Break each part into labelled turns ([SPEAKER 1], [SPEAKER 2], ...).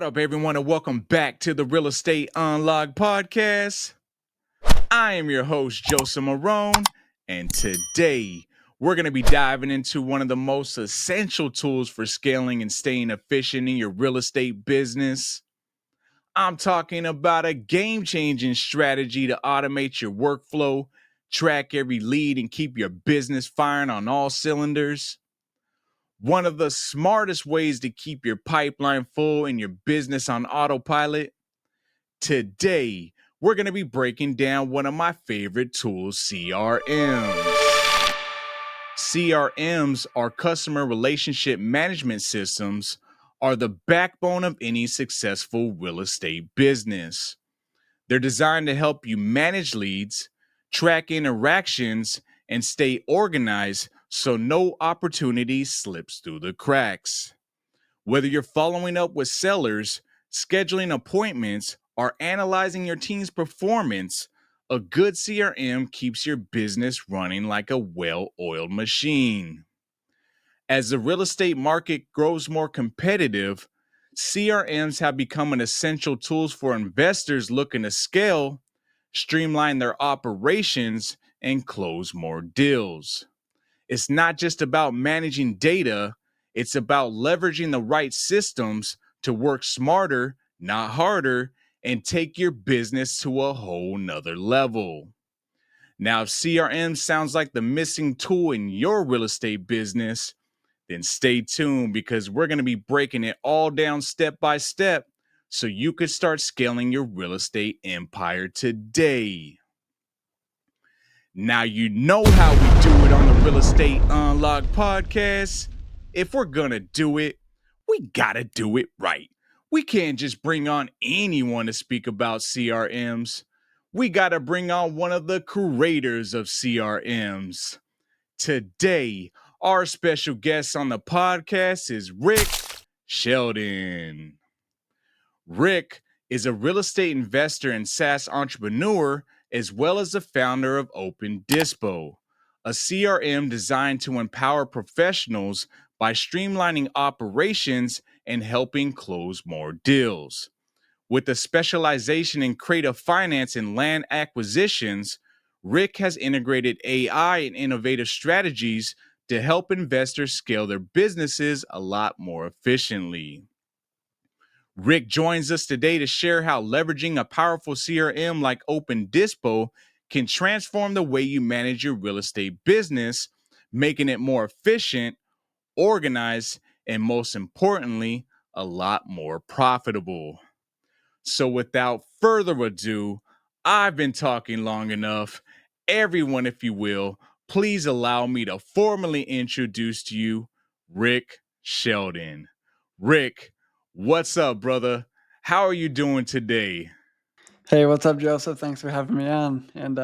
[SPEAKER 1] What up, everyone, and welcome back to the Real Estate Unlocked podcast. I am your host, Joseph Marone, and today we're going to be diving into one of the most essential tools for scaling and staying efficient in your real estate business. I'm talking about a game-changing strategy to automate your workflow, track every lead, and keep your business firing on all cylinders. One of the smartest ways to keep your pipeline full and your business on autopilot. Today, we're going to be breaking down one of my favorite tools, CRMs. CRMs, are customer relationship management systems, are the backbone of any successful real estate business. They're designed to help you manage leads, track interactions, and stay organized so no opportunity slips through the cracks. Whether you're following up with sellers, scheduling appointments, or analyzing your team's performance, a good CRM keeps your business running like a well-oiled machine. As the real estate market grows more competitive, CRMs have become an essential tool for investors looking to scale, streamline their operations, and close more deals. It's not just about managing data, it's about leveraging the right systems to work smarter, not harder, and take your business to a whole nother level. Now, if CRM sounds like the missing tool in your real estate business, then stay tuned because we're going to be breaking it all down step by step so you could start scaling your real estate empire today. Now you know how we do it on the Real Estate Unlocked podcast. If we're going to do it, we got to do it right. We can't just bring on anyone to speak about CRMs. We got to bring on one of the creators of CRMs. Today, our special guest on the podcast is Rick Sheldon. Rick is a real estate investor and SaaS entrepreneur, as well as the founder of Open Dispo, a CRM designed to empower professionals by streamlining operations and helping close more deals. With a specialization in creative finance and land acquisitions, Rick has integrated AI and innovative strategies to help investors scale their businesses a lot more efficiently. Rick joins us today to share how leveraging a powerful CRM like Open Dispo can transform the way you manage your real estate business, making it more efficient, organized, and most importantly, a lot more profitable. So without further ado, I've been talking long enough. Everyone, if you will, please allow me to formally introduce to you Rick Sheldon. Rick, what's up, brother? How are you doing today?
[SPEAKER 2] Hey, what's up, Joseph? Thanks for having me on, and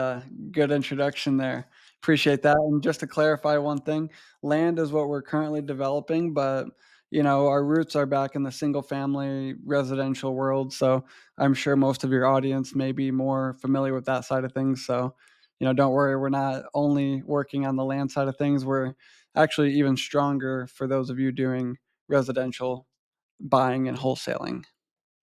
[SPEAKER 2] good introduction there. Appreciate that. And just to clarify one thing, land is what we're currently developing, but our roots are back in the single-family residential world. So I'm sure most of your audience may be more familiar with that side of things. So, don't worry, we're not only working on the land side of things. We're actually even stronger for those of you doing residential buying and wholesaling.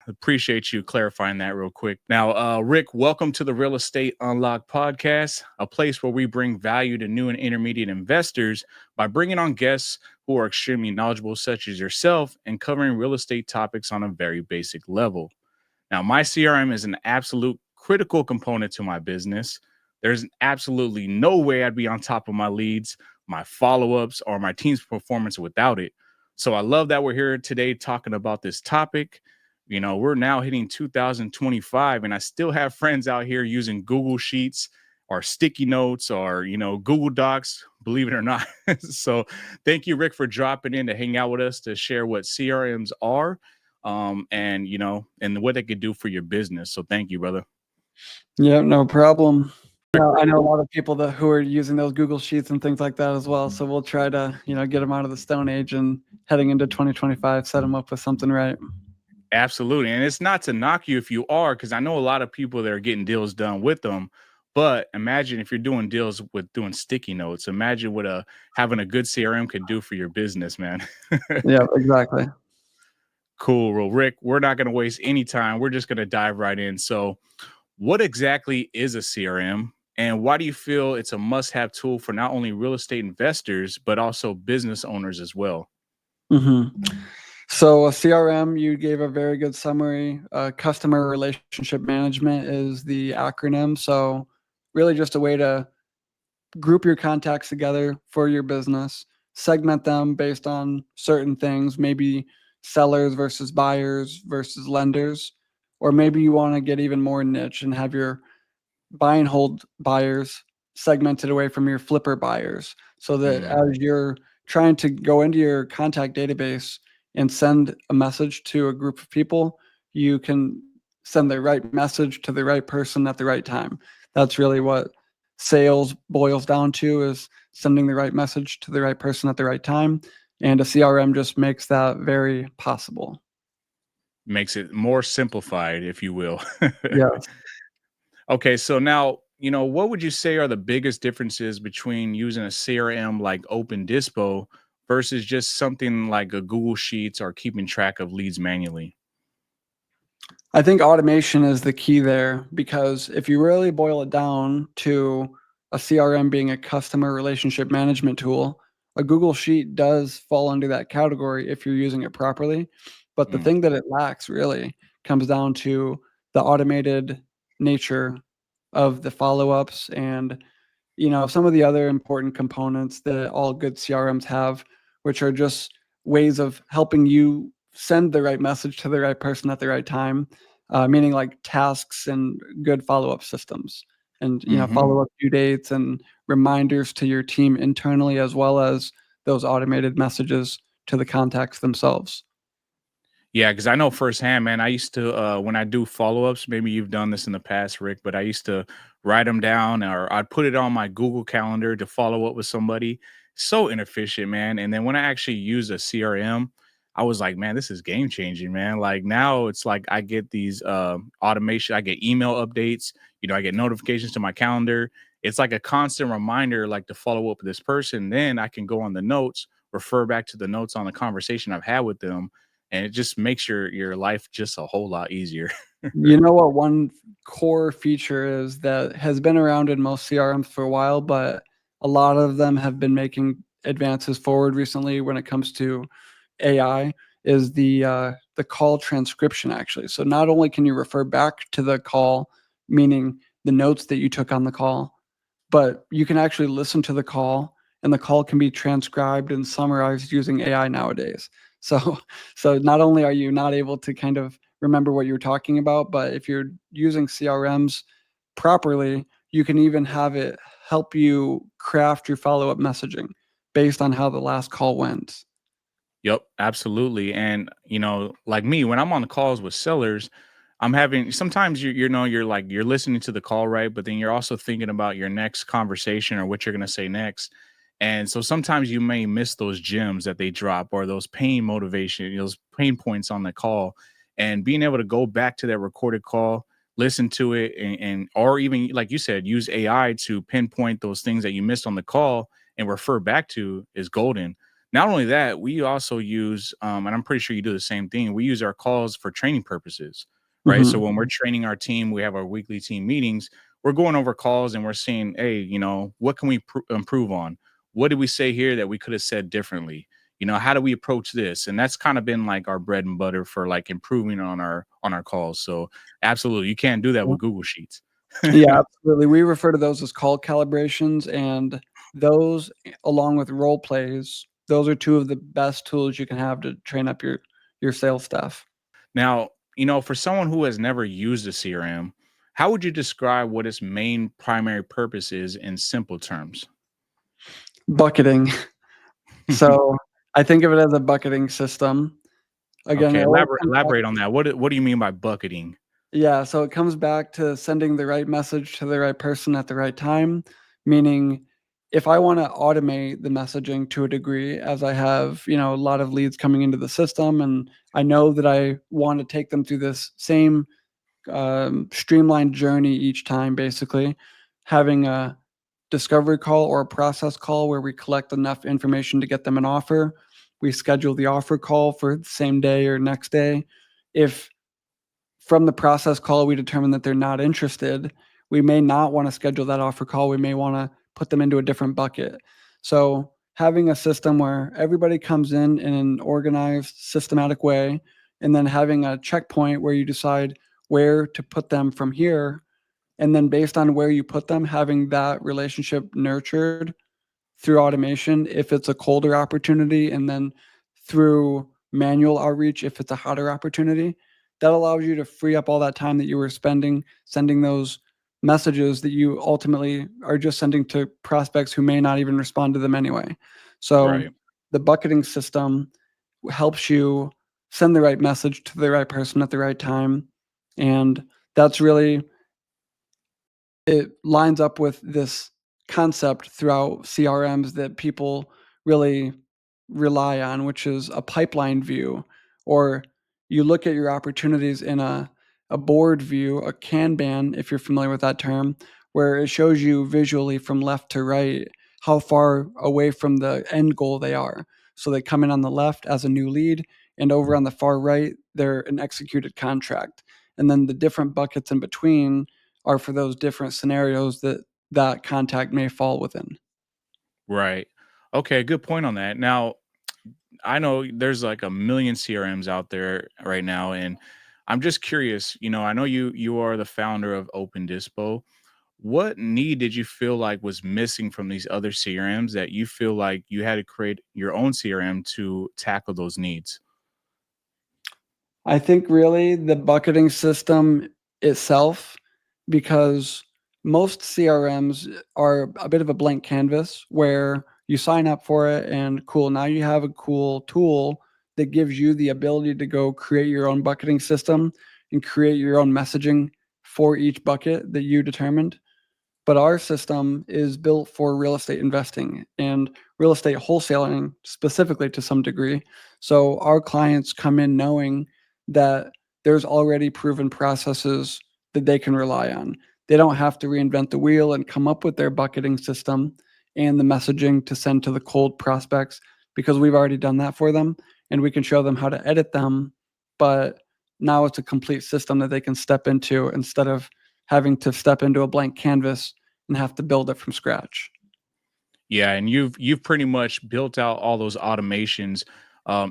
[SPEAKER 1] Appreciate you clarifying that real quick. Now, Rick, welcome to the Real Estate Unlocked podcast, a place where we bring value to new and intermediate investors by bringing on guests who are extremely knowledgeable, such as yourself, and covering real estate topics on a very basic level. Now, my CRM is an absolute critical component to my business. There's absolutely no way I'd be on top of my leads, my follow-ups, or my team's performance without it. So I love that we're here today talking about this topic. We're now hitting 2025, and I still have friends out here using Google Sheets or sticky notes or, Google Docs, believe it or not. So thank you, Rick, for dropping in to hang out with us to share what CRMs are and what they could do for your business. So thank you, brother.
[SPEAKER 2] Yeah, no problem. I know a lot of people who are using those Google Sheets and things like that as well. So we'll try to, get them out of the Stone Age and heading into 2025, set them up with something right.
[SPEAKER 1] Absolutely. And it's not to knock you if you are, because I know a lot of people that are getting deals done with them. But imagine if you're doing deals with doing sticky notes. Imagine what having a good CRM could do for your business, man.
[SPEAKER 2] Yeah, exactly.
[SPEAKER 1] Cool. Well, Rick, we're not going to waste any time. We're just going to dive right in. So, what exactly is a CRM? And why do you feel it's a must have tool for not only real estate investors, but also business owners as well?
[SPEAKER 2] Mhm. So a CRM, you gave a very good summary. Customer relationship management is the acronym. So really just a way to group your contacts together for your business, segment them based on certain things, maybe sellers versus buyers versus lenders, or maybe you want to get even more niche and have your buy and hold buyers segmented away from your flipper buyers so that
[SPEAKER 1] Mm,
[SPEAKER 2] as you're trying to go into your contact database and send a message to a group of people, you can send the right message to the right person at the right time. That's really what sales boils down to, is sending the right message to the right person at the right time. And a CRM just makes that very possible.
[SPEAKER 1] makes it more simplified, if you will.
[SPEAKER 2] Yes.
[SPEAKER 1] Okay, so now, what would you say are the biggest differences between using a CRM like Open Dispo versus just something like a Google Sheets or keeping track of leads manually?
[SPEAKER 2] I think automation is the key there, because if you really boil it down to a CRM being a customer relationship management tool, a Google Sheet does fall under that category if you're using it properly. But the
[SPEAKER 1] Mm,
[SPEAKER 2] thing that it lacks really comes down to the automated nature of the follow ups and some of the other important components that all good CRMs have, which are just ways of helping you send the right message to the right person at the right time, meaning like tasks and good follow-up systems and,
[SPEAKER 1] mhm.
[SPEAKER 2] follow-up due dates and reminders to your team internally, as well as those automated messages to the contacts themselves.
[SPEAKER 1] Yeah, because I know firsthand, man. I used to when I do follow-ups, maybe you've done this in the past, Rick, but I used to write them down or I'd put it on my Google Calendar to follow up with somebody. So inefficient, man. And then when I actually use a CRM, I was like, man, this is game changing, man. Like now it's like I get these automation, I get email updates, I get notifications to my calendar. It's like a constant reminder, like to follow up with this person. Then I can go on the notes, refer back to the notes on the conversation I've had with them, and it just makes your life just a whole lot easier.
[SPEAKER 2] You know what one core feature is that has been around in most CRMs for a while, but a lot of them have been making advances forward recently when it comes to AI, is the call transcription actually. So not only can you refer back to the call, meaning the notes that you took on the call, but you can actually listen to the call, and the call can be transcribed and summarized using AI nowadays. So so not only are you not able to kind of remember what you're talking about, but if you're using CRMs properly, you can even have it help you craft your follow-up messaging based on how the last call went.
[SPEAKER 1] Yep, absolutely. And like me, when I'm on the calls with sellers, I'm having sometimes you're listening to the call, right? But then you're also thinking about your next conversation or what you're gonna say next. And so sometimes you may miss those gems that they drop or those pain motivation, those pain points on the call. And being able to go back to that recorded call, listen to it, and or even like you said, use AI to pinpoint those things that you missed on the call and refer back to is golden. Not only that, we also use, and I'm pretty sure you do the same thing. We use our calls for training purposes, right? So
[SPEAKER 2] Mhm.
[SPEAKER 1] when we're training our team, we have our weekly team meetings. We're going over calls and we're saying, hey, what can we improve on? What did we say here that we could have said differently? How do we approach this? And that's kind of been like our bread and butter for like improving on our calls. So absolutely, you can't do that with Google Sheets.
[SPEAKER 2] Yeah, absolutely. We refer to those as call calibrations, and those, along with role plays, those are 2 of the best tools you can have to train up your sales staff.
[SPEAKER 1] Now, for someone who has never used a CRM, how would you describe what its main primary purpose is in simple terms?
[SPEAKER 2] Bucketing. So, I think of it as a bucketing system. Again,
[SPEAKER 1] Okay,
[SPEAKER 2] it always
[SPEAKER 1] elaborate
[SPEAKER 2] comes back.
[SPEAKER 1] elaborate on that. What do you mean by bucketing?
[SPEAKER 2] Yeah, so it comes back to sending the right message to the right person at the right time, meaning if I wanna automate the messaging to a degree, as I have, a lot of leads coming into the system, and I know that I want to take them through this same streamlined journey each time, basically having a discovery call or a process call where we collect enough information to get them an offer. we schedule the offer call for the same day or next day. If from the process call we determine that they're not interested, we may not want to schedule that offer call. We may want to put them into a different bucket. So having a system where everybody comes in an organized, systematic way, and then having a checkpoint where you decide where to put them from here, and then based on where you put them, having that relationship nurtured through automation if it's a colder opportunity, and then through manual outreach if it's a hotter opportunity. That allows you to free up all that time that you were spending sending those messages that you ultimately are just sending to prospects who may not even respond to them anyway. So
[SPEAKER 1] Right.
[SPEAKER 2] the bucketing system helps you send the right message to the right person at the right time. And that's really it lines up with this concept throughout CRMs that people really rely on, which is a pipeline view, or you look at your opportunities in a board view, a Kanban, if you're familiar with that term, where it shows you visually from left to right how far away from the end goal they are. So they come in on the left as a new lead, and over on the far right, they're an executed contract. And then the different buckets in between are for those different scenarios that that contact may fall within.
[SPEAKER 1] Right. Okay, good point on that. Now, I know there's like a million CRMs out there right now, and I'm just curious. I know you are the founder of Open Dispo. What need did you feel like was missing from these other CRMs that you feel like you had to create your own CRM to tackle those needs?
[SPEAKER 2] I think really the bucketing system itself, because most CRMs are a bit of a blank canvas where you sign up for it and cool, now you have a cool tool that gives you the ability to go create your own bucketing system and create your own messaging for each bucket that you determined. But our system is built for real estate investing and real estate wholesaling specifically to some degree. So our clients come in knowing that there's already proven processes that they can rely on. They don't have to reinvent the wheel and come up with their bucketing system and the messaging to send to the cold prospects, because we've already done that for them and we can show them how to edit them. But now it's a complete system that they can step into instead of having to step into a blank canvas and have to build it from scratch.
[SPEAKER 1] Yeah, and you've pretty much built out all those automations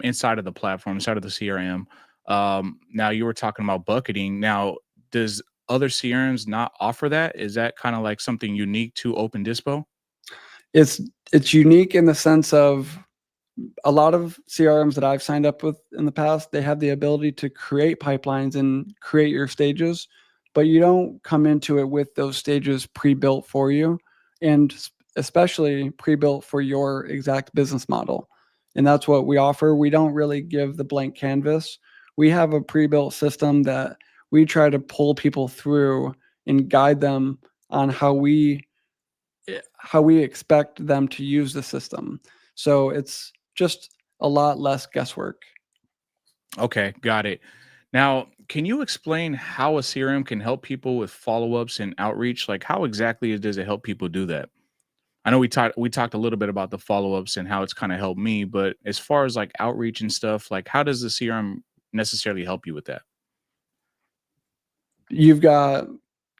[SPEAKER 1] inside of the platform, inside of the CRM. Now you were talking about bucketing. Now, does other CRMs not offer that? Is that kind of like something unique to Open Dispo?
[SPEAKER 2] It's it's unique in the sense of a lot of CRMs that I've signed up with in the past, they have the ability to create pipelines and create your stages, but you don't come into it with those stages pre-built for you, and especially pre-built for your exact business model. And that's what we offer. We don't really give the blank canvas. We have a pre-built system that we try to pull people through and guide them on how we expect them to use the system. So it's just a lot less guesswork.
[SPEAKER 1] Okay, got it. Now, can you explain how a CRM can help people with follow-ups and outreach? Like how exactly does it help people do that? I know we talked a little bit about the follow-ups and how it's kind of helped me, but as far as like outreach and stuff, like how does the CRM necessarily help you with that?
[SPEAKER 2] You've got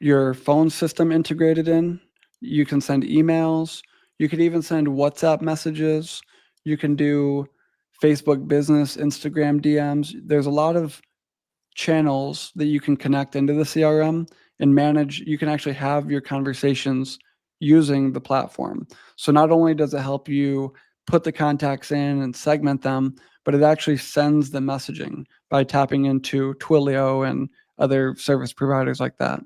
[SPEAKER 2] your phone system integrated in. You can send emails. You could even send WhatsApp messages. You can do Facebook business, Instagram DMs. There's a lot of channels that you can connect into the CRM and manage. You can actually have your conversations using the platform. So not only does it help you put the contacts in and segment them, but it actually sends the messaging by tapping into Twilio and other service providers like that.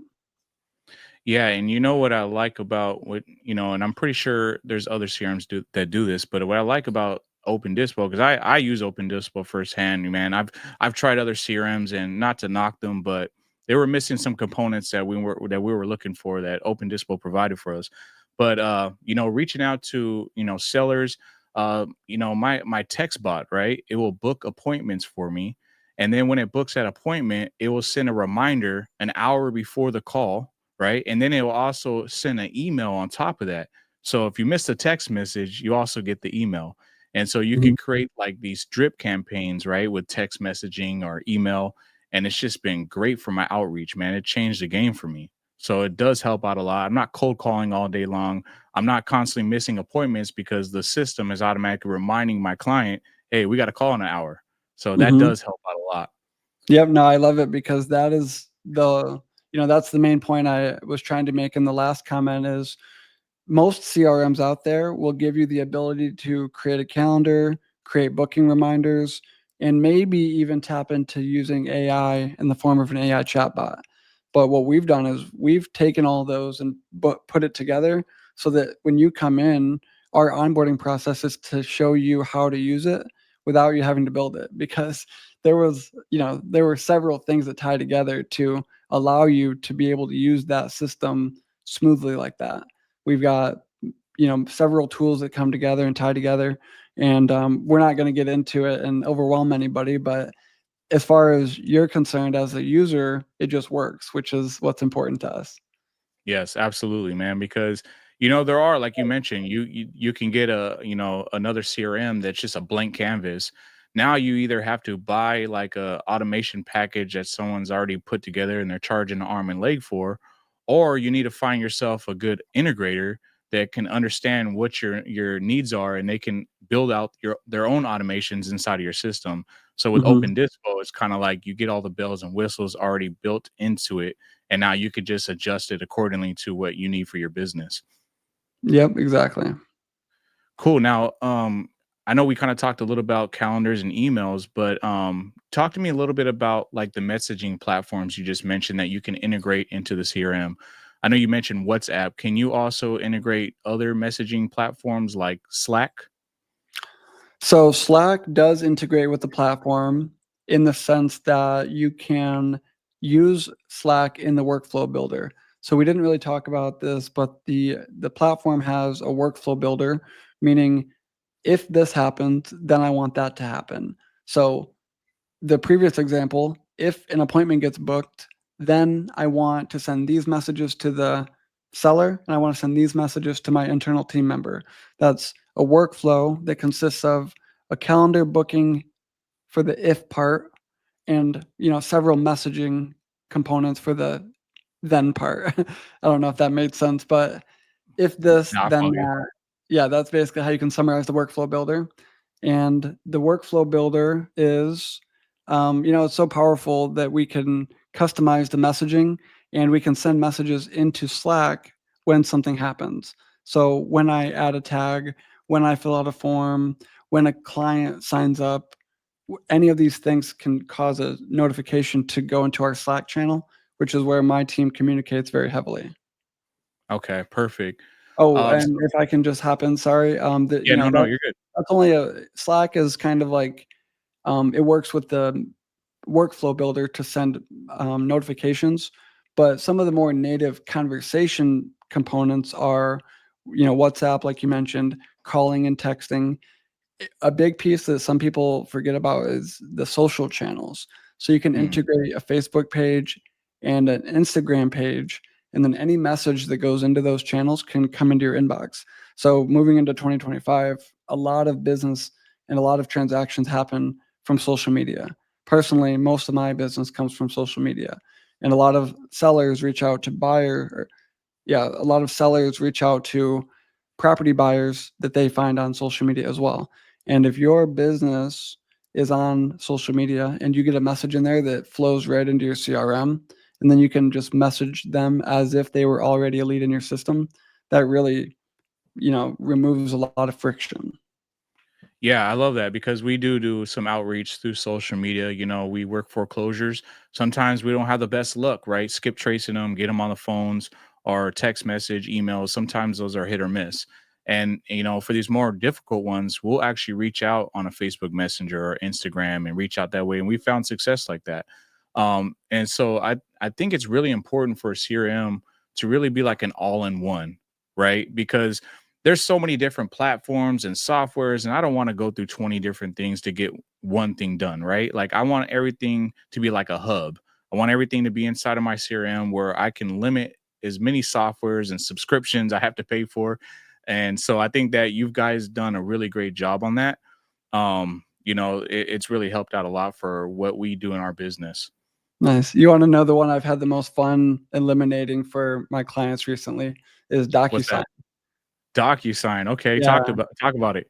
[SPEAKER 1] Yeah, and you know what I like about and I'm pretty sure there's other CRMs that do this, but what I like about Open Dispo, because I use Open Dispo firsthand, man. I've tried other CRMs and not to knock them, but they were missing some components that we were looking for that Open Dispo provided for us. But reaching out to sellers, my text bot, right? It will book appointments for me. And then when it books that appointment, it will send a reminder an hour before the call, right? And then it will also send an email on top of that. So if you miss a text message, you also get the email. And so you
[SPEAKER 2] Mhm.
[SPEAKER 1] could create like these drip campaigns, right, with text messaging or email. And it's just been great for my outreach, man. It changed the game for me. So it does help out a lot. I'm not cold calling all day long. I'm not constantly missing appointments because the system is automatically reminding my client, hey, we got to call in an hour. So that
[SPEAKER 2] Mhm.
[SPEAKER 1] does help out a lot.
[SPEAKER 2] Yep, no, I love it because that is that's the main point I was trying to make in the last comment is most CRMs out there will give you the ability to create a calendar, create booking reminders, and maybe even tap into using AI in the form of an AI chatbot. But what we've done is we've taken all those and put it together so that when you come in, our onboarding process is to show you how to use it without you having to build it because there were several things that tie together to allow you to be able to use that system smoothly like that. We've got, several tools that come together and tie together, and, we're not gonna get into it and overwhelm anybody, but as far as you're concerned as a user, it just works, which is what's important to us.
[SPEAKER 1] Yes, absolutely, man. Because there are, like you mentioned, you can get another CRM that's just a blank canvas. Now you either have to buy like a automation package that someone's already put together and they're charging an arm and leg for, or you need to find yourself a good integrator that can understand what your needs are and they can build out their own automations inside of your system. So with
[SPEAKER 2] Mhm.
[SPEAKER 1] Open Dispo, it's kind of like you get all the bells and whistles already built into it, and now you could just adjust it accordingly to what you need for your business.
[SPEAKER 2] Yep, exactly.
[SPEAKER 1] Cool. Now, I know we kind of talked a little about calendars and emails, but talk to me a little bit about like the messaging platforms you just mentioned that you can integrate into the CRM. I know you mentioned WhatsApp. Can you also integrate other messaging platforms like Slack?
[SPEAKER 2] So Slack does integrate with the platform in the sense that you can use Slack in the workflow builder. So we didn't really talk about this, but the platform has a workflow builder, meaning if this happens, then I want that to happen. So the previous example, if an appointment gets booked, then I want to send these messages to the seller and I want to send these messages to my internal team member. That's a workflow that consists of a calendar booking for the if part and, several messaging components for the then part. I don't know if that made sense, but if this,
[SPEAKER 1] No, I
[SPEAKER 2] then
[SPEAKER 1] follow you.
[SPEAKER 2] that. Yeah, that's basically how you can summarize the workflow builder. And the workflow builder is, it's so powerful that we can customize the messaging and we can send messages into Slack when something happens. So when I add a tag, when I fill out a form, when a client signs up, any of these things can cause a notification to go into our Slack channel, which is where my team communicates very heavily.
[SPEAKER 1] Okay, perfect.
[SPEAKER 2] Oh,
[SPEAKER 1] Um,
[SPEAKER 2] and
[SPEAKER 1] so,
[SPEAKER 2] if I can just hop in, sorry,
[SPEAKER 1] yeah, no, no, you're good.
[SPEAKER 2] that's only a Slack is kind of like, it works with the workflow builder to send, notifications, but some of the more native conversation components are, WhatsApp, like you mentioned, calling and texting. A big piece that some people forget about is the social channels. So you can
[SPEAKER 1] Hmm.
[SPEAKER 2] integrate a Facebook page and an Instagram page, and then any message that goes into those channels can come into your inbox. So moving into 2025, a lot of business and a lot of transactions happen from social media. Personally, most of my business comes from social media, and a lot of sellers reach out to a lot of sellers reach out to property buyers that they find on social media as well. And if your business is on social media and you get a message in there that flows right into your CRM, and then you can just message them as if they were already a lead in your system, that really, removes a lot of friction.
[SPEAKER 1] Yeah, I love that because we do some outreach through social media. We work foreclosures. Sometimes we don't have the best luck, right? Skip tracing them, get them on the phones or text message, emails. Sometimes those are hit or miss. And, for these more difficult ones, we'll actually reach out on a Facebook Messenger or Instagram and reach out that way. And we found success like that. And so I think it's really important for a CRM to really be like an all in one, right? Because there's so many different platforms and softwares, and I don't want to go through 20 different things to get one thing done, right? Like I want everything to be like a hub. I want everything to be inside of my CRM where I can limit as many softwares and subscriptions I have to pay for And so I think that you guys done a really great job on that. It's really helped out a lot for what we do in our business.
[SPEAKER 2] Nice. You wanna know the one I've had the most fun eliminating for my clients recently is
[SPEAKER 1] What's
[SPEAKER 2] DocuSign.
[SPEAKER 1] that? DocuSign. Okay,
[SPEAKER 2] Yeah.
[SPEAKER 1] talk about it.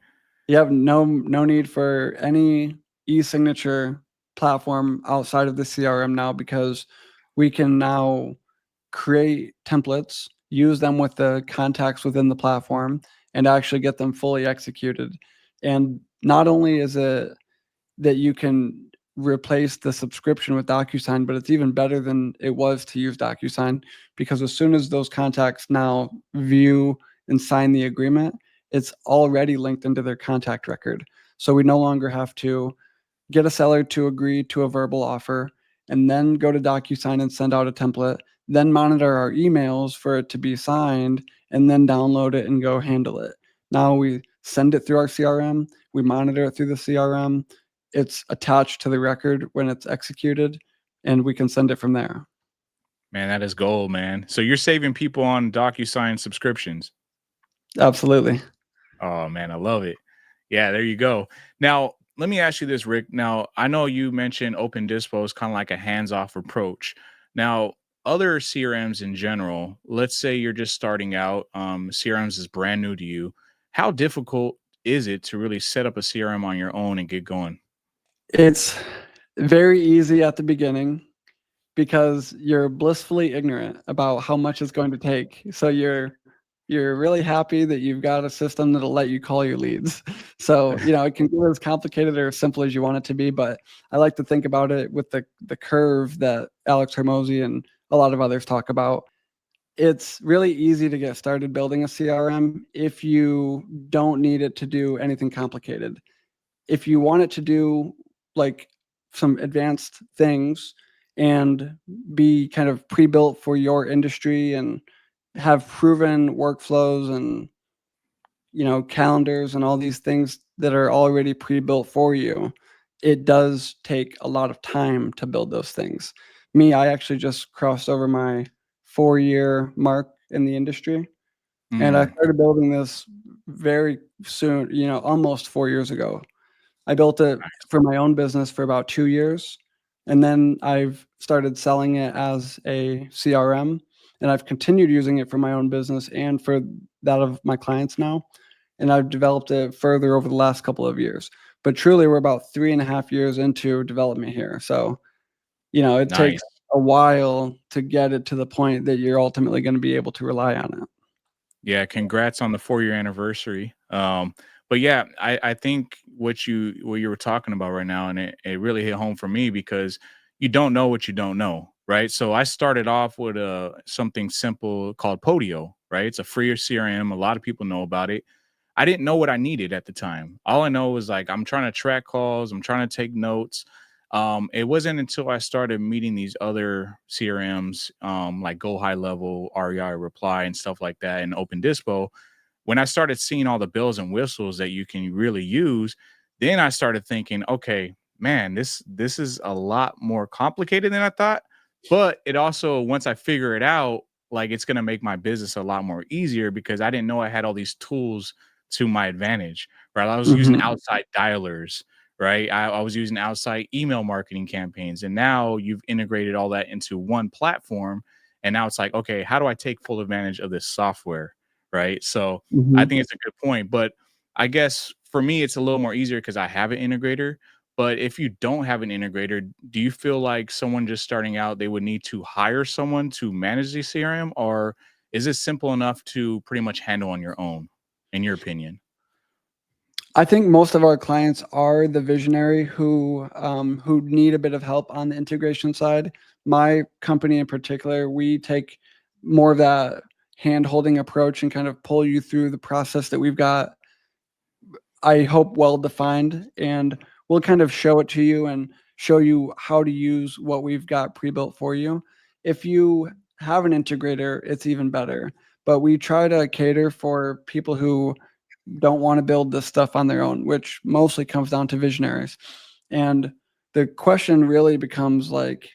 [SPEAKER 2] You have no need for any e-signature platform outside of the CRM now because we can now create templates, use them with the contacts within the platform, and actually get them fully executed. And not only is it that you can replace the subscription with DocuSign, but it's even better than it was to use DocuSign because as soon as those contacts now view and sign the agreement, it's already linked into their contact record. So we no longer have to get a seller to agree to a verbal offer, and then go to DocuSign and send out a template, then monitor our emails for it to be signed, and then download it and go handle it. Now we send it through our CRM, we monitor it through the CRM, it's attached to the record when it's executed, and we can send it from there.
[SPEAKER 1] Man, that is gold, man. So you're saving people on DocuSign subscriptions.
[SPEAKER 2] Absolutely.
[SPEAKER 1] Oh man, I love it. Yeah, there you go. Now, let me ask you this, Rick. Now, I know you mentioned Open Dispo is kind of like a hands-off approach. Now, other CRMs in general, let's say you're just starting out, CRMs is brand new to you. How difficult is it to really set up a CRM on your own and get going?
[SPEAKER 2] It's very easy at the beginning because you're blissfully ignorant about how much it's going to take. So you're really happy that you've got a system that'll let you call your leads. So, it can be as complicated or as simple as you want it to be, but I like to think about it with the curve that Alex Hormozy and a lot of others talk about. It's really easy to get started building a CRM if you don't need it to do anything complicated. If you want it to do like some advanced things and be kind of pre-built for your industry and have proven workflows and calendars and all these things that are already pre-built for you, it does take a lot of time to build those things. Me, I actually just crossed over my 4-year mark in the industry, and I
[SPEAKER 1] Mm,
[SPEAKER 2] started building this very soon, almost 4 years ago. I built it for my own business for about 2 years, and then I've started selling it as a CRM, and I've continued using it for my own business and for that of my clients now, and I've developed it further over the last couple of years. But truly, we're about 3.5 years into development here, so, it takes
[SPEAKER 1] nice.
[SPEAKER 2] a while to get it to the point that you're ultimately gonna be able to rely on it.
[SPEAKER 1] Yeah, congrats on the 4-year anniversary. But yeah, I think what you were talking about right now, and it really hit home for me because you don't know what you don't know, right? So I started off with something simple called Podio, right? It's a free CRM. A lot of people know about it. I didn't know what I needed at the time. All I know was like I'm trying to track calls, I'm trying to take notes. It wasn't until I started meeting these other CRMs, like Go High Level, REI Reply, and stuff like that, and Open Dispo, when I started seeing all the bells and whistles that you can really use, then I started thinking, okay, man, this is a lot more complicated than I thought. But it also, once I figure it out, like it's gonna make my business a lot more easier because I didn't know I had all these tools to my advantage. Right. I was using
[SPEAKER 2] Mhm.
[SPEAKER 1] outside dialers, right? I was using outside email marketing campaigns. And now you've integrated all that into one platform. And now it's like, okay, how do I take full advantage of this software? Right. So I
[SPEAKER 2] Mhm.
[SPEAKER 1] think it's a good point. But I guess for me, it's a little more easier because I have an integrator. But if you don't have an integrator, do you feel like someone just starting out, they would need to hire someone to manage the CRM? Or is it simple enough to pretty much handle on your own, in your opinion?
[SPEAKER 2] I think most of our clients are the visionary who need a bit of help on the integration side. My company in particular, we take more of that hand-holding approach and kind of pull you through the process that we've got, I hope, well defined, and we'll kind of show it to you and show you how to use what we've got pre-built for you. If you have an integrator, it's even better, but we try to cater for people who don't want to build this stuff on their own, which mostly comes down to visionaries. And the question really becomes like,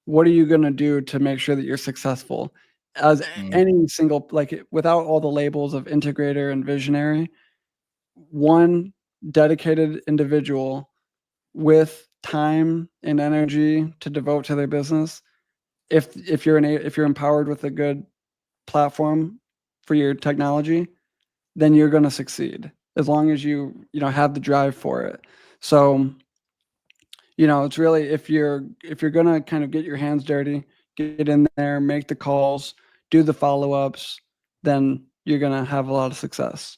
[SPEAKER 2] what are you going to do to make sure that you're successful? as
[SPEAKER 1] Mm.
[SPEAKER 2] any single, without all the labels of integrator and visionary, one dedicated individual with time and energy to devote to their business, if you're empowered with a good platform for your technology, then you're going to succeed as long as you have the drive for it. So, it's really, if you're going to kind of get your hands dirty, get in there, make the calls, do the follow-ups, then you're going to have a lot of success.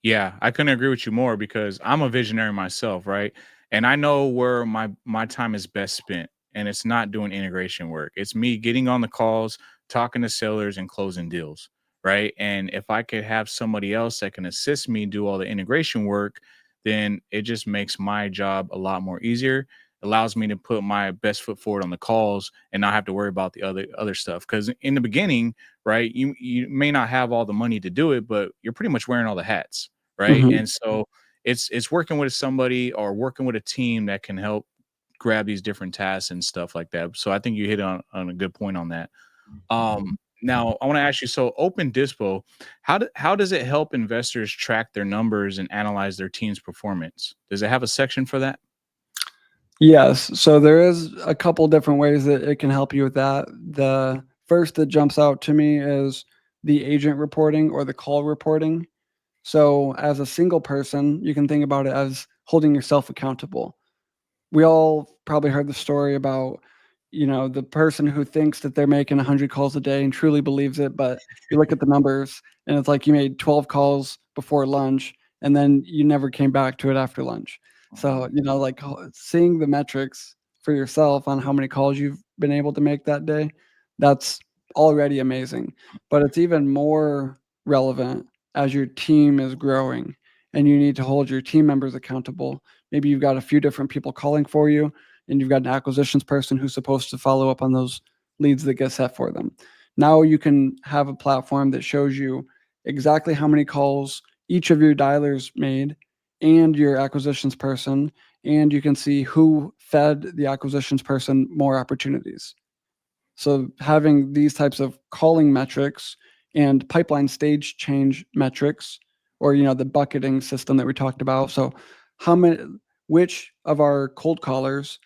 [SPEAKER 1] Yeah, I couldn't agree with you more because I'm a visionary myself, right? And I know where my time is best spent, and it's not doing integration work. It's me getting on the calls, talking to sellers, and closing deals, right? And if I could have somebody else that can assist me do all the integration work, then it just makes my job a lot more easier. Allows me to put my best foot forward on the calls and not have to worry about the other stuff. Because in the beginning, right, you may not have all the money to do it, but you're pretty much wearing all the hats, right?
[SPEAKER 2] Mhm.
[SPEAKER 1] And so it's working with somebody or working with a team that can help grab these different tasks and stuff like that. So I think you hit on a good point on that. Now I want to ask you, so Open Dispo, how does it help investors track their numbers and analyze their team's performance? Does it have a section for that?
[SPEAKER 2] Yes, so there is a couple different ways that it can help you with that. The first that jumps out to me is the agent reporting or the call reporting. So, as a single person, you can think about it as holding yourself accountable. We all probably heard the story about, the person who thinks that they're making 100 calls a day and truly believes it, but you look at the numbers and it's like you made 12 calls before lunch and then you never came back to it after lunch. So, seeing the metrics for yourself on how many calls you've been able to make that day, that's already amazing. But it's even more relevant as your team is growing and you need to hold your team members accountable. Maybe you've got a few different people calling for you, and you've got an acquisitions person who's supposed to follow up on those leads that get set for them. Now you can have a platform that shows you exactly how many calls each of your dialers made and your acquisitions person, and you can see who fed the acquisitions person more opportunities. So having these types of calling metrics and pipeline stage change metrics, or the bucketing system that we talked about. So how many, which of our cold callers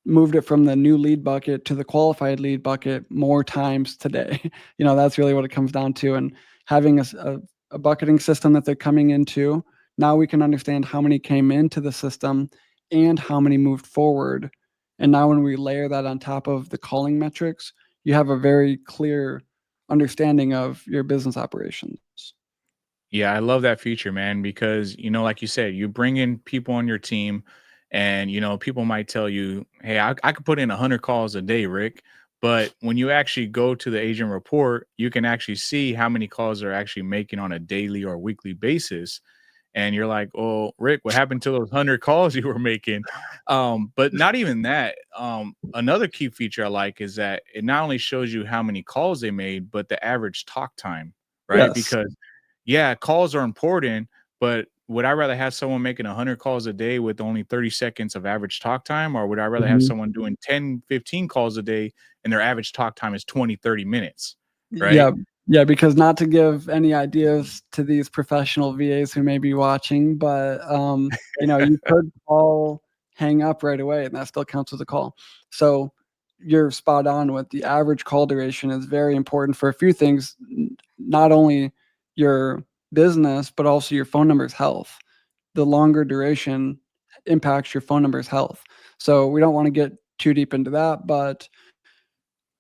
[SPEAKER 2] moved it from the new lead bucket to the qualified lead bucket more times today? That's really what it comes down to. And having a bucketing system that they're coming into, now we can understand how many came into the system and how many moved forward. And now when we layer that on top of the calling metrics, you have a very clear understanding of your business operations.
[SPEAKER 1] Yeah, I love that feature, man, because like you said, you bring in people on your team, and people might tell you, "Hey, I could put in 100 calls a day, Rick." But when you actually go to the agent report, you can actually see how many calls they're actually making on a daily or weekly basis. And you're like, "Oh, Rick, what happened to those 100 calls you were making?" But not even that. Another key feature I like is that it not only shows you how many calls they made, but the average talk time, right?
[SPEAKER 2] Yes.
[SPEAKER 1] Because yeah, calls are important, but would I rather have someone making 100 calls a day with only 30 seconds of average talk time, or would I rather have
[SPEAKER 2] Mhm.
[SPEAKER 1] someone doing 10, 15 calls a day and their average talk time is 20, 30 minutes, right?
[SPEAKER 2] Yeah, yeah, because not to give any ideas to these professional VAs who may be watching, but, you could call, hang up right away, and that still counts as a call. So, you're spot on with the average call duration is very important for a few things, not only your business, but also your phone number's health. The longer duration impacts your phone number's health. So, we don't wanna get too deep into that, but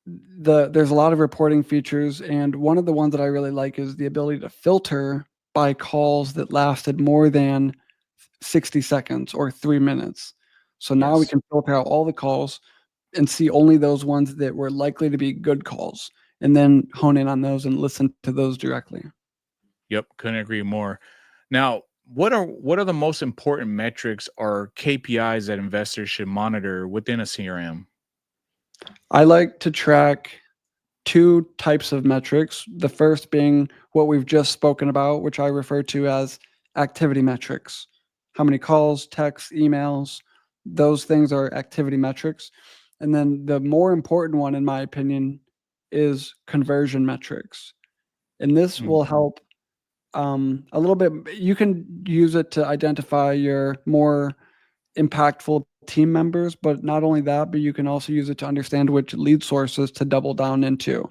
[SPEAKER 2] there's a lot of reporting features, and one of the ones that I really like is the ability to filter by calls that lasted more than 60 seconds or 3 minutes. So now we
[SPEAKER 1] Yes.
[SPEAKER 2] can filter out all the calls and see only those ones that were likely to be good calls, and then hone in on those and listen to those directly.
[SPEAKER 1] Yep, couldn't agree more. Now, what are the most important metrics or KPIs that investors should monitor within a CRM?
[SPEAKER 2] I like to track 2 types of metrics. The first being what we've just spoken about, which I refer to as activity metrics. How many calls, texts, emails, those things are activity metrics. And then the more important one, in my opinion, is conversion metrics. And this
[SPEAKER 1] Mm.
[SPEAKER 2] will help a little bit. You can use it to identify your more impactful team members, but not only that, but you can also use it to understand which lead sources to double down into.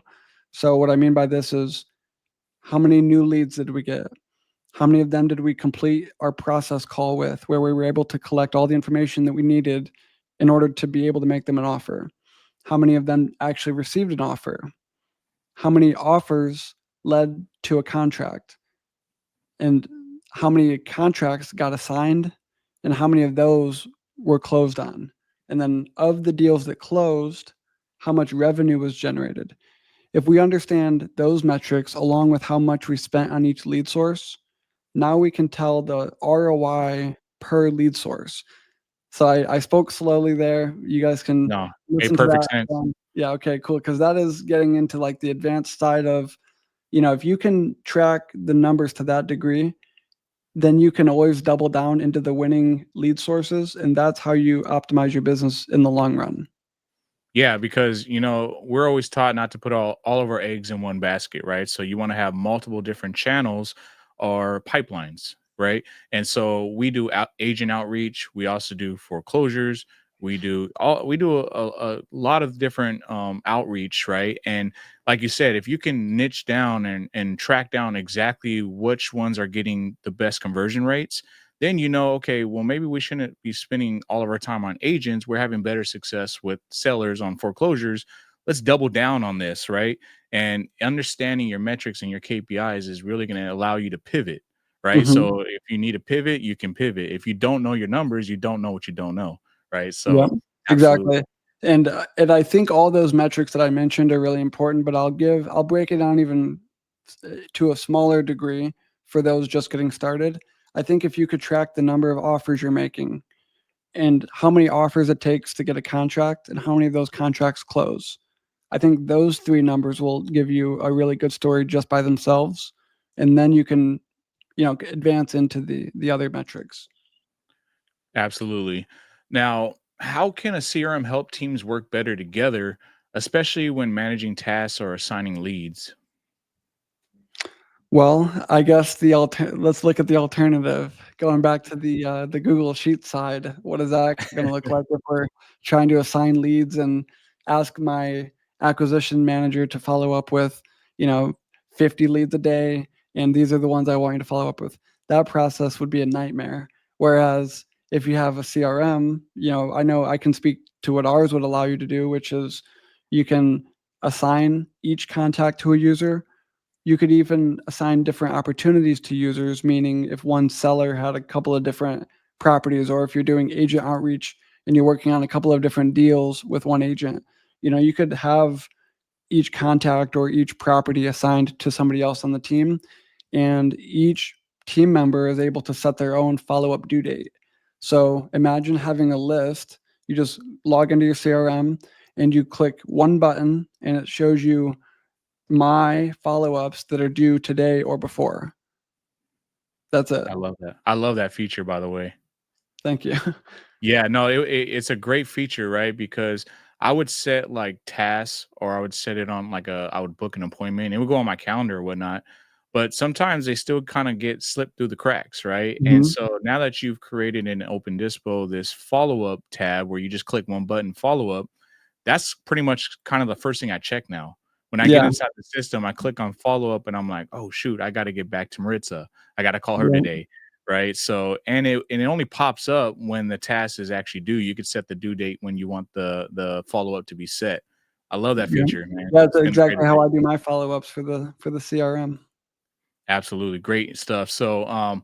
[SPEAKER 2] So what I mean by this is, how many new leads did we get? How many of them did we complete our process call with, where we were able to collect all the information that we needed in order to be able to make them an offer? How many of them actually received an offer? How many offers led to a contract? And how many contracts got assigned, and how many of those were closed on? And then of the deals that closed, how much revenue was generated? If we understand those metrics along with how much we spent on each lead source, now we can tell the ROI per lead source. So I spoke slowly there. You guys can
[SPEAKER 1] No, made
[SPEAKER 2] listen to
[SPEAKER 1] perfect
[SPEAKER 2] that.
[SPEAKER 1] sense.
[SPEAKER 2] Yeah, okay, cool. Because that is getting into like the advanced side of, if you can track the numbers to that degree, then you can always double down into the winning lead sources. And that's how you optimize your business in the long run.
[SPEAKER 1] Yeah, because we're always taught not to put all of our eggs in one basket, right? So you want to have multiple different channels or pipelines, right? And so we do agent outreach. We also do foreclosures. We do a lot of different outreach, right? And like you said, if you can niche down and track down exactly which ones are getting the best conversion rates, then okay, well, maybe we shouldn't be spending all of our time on agents. We're having better success with sellers on foreclosures. Let's double down on this, right? And understanding your metrics and your KPIs is really going to allow you to pivot, right?
[SPEAKER 2] Mhm.
[SPEAKER 1] So if you need to pivot, you can pivot. If you don't know your numbers, you don't know what you don't know, right?
[SPEAKER 2] Yeah,
[SPEAKER 1] So absolutely.
[SPEAKER 2] exactly. And I think all those metrics that I mentioned are really important, but I'll break it down even to a smaller degree for those just getting started. I think if you could track the number of offers you're making and how many offers it takes to get a contract and how many of those contracts close, I think those 3 numbers will give you a really good story just by themselves, and then you can, advance into the other metrics.
[SPEAKER 1] Absolutely. Now, how can a CRM help teams work better together, especially when managing tasks or assigning leads?
[SPEAKER 2] Well, I guess let's look at the alternative. Going back to the Google Sheet side, what is that gonna look like if we're trying to assign leads and ask my acquisition manager to follow up with, you know, 50 leads a day, and these are the ones I want you to follow up with. That process would be a nightmare. Whereas if you have a CRM, I know I can speak to what ours would allow you to do, which is you can assign each contact to a user. You could even assign different opportunities to users, meaning if one seller had a couple of different properties, or if you're doing agent outreach and you're working on a couple of different deals with one agent, you could have each contact or each property assigned to somebody else on the team. And each team member is able to set their own follow up due date. So imagine having a list. You just log into your CRM and you click one button and it shows you my follow-ups that are due today or before. That's it.
[SPEAKER 1] I love that. I love that feature, by the way.
[SPEAKER 2] Thank you.
[SPEAKER 1] Yeah, no, it's a great feature, right? Because I would set like tasks, or I would set it on like I would book an appointment. It would go on my calendar or whatnot. But sometimes they still kind of get slipped through the cracks, right? And
[SPEAKER 2] Mhm.
[SPEAKER 1] so now that you've created in Open Dispo this follow up tab where you just click one button, follow up, that's pretty much kind of the first thing I check now. When I get
[SPEAKER 2] Yeah,
[SPEAKER 1] inside the system, I click on follow up and I'm like, oh shoot, I got to get back to Maritza. I got to call her
[SPEAKER 2] yeah,
[SPEAKER 1] today. Right. So, and it only pops up when the task is actually due. You could set the due date when you want the follow up to be set. I love that
[SPEAKER 2] yeah.
[SPEAKER 1] feature, man.
[SPEAKER 2] That's
[SPEAKER 1] It's gonna create a
[SPEAKER 2] exactly how
[SPEAKER 1] great.
[SPEAKER 2] I do my follow-ups for the CRM.
[SPEAKER 1] Absolutely great stuff. So,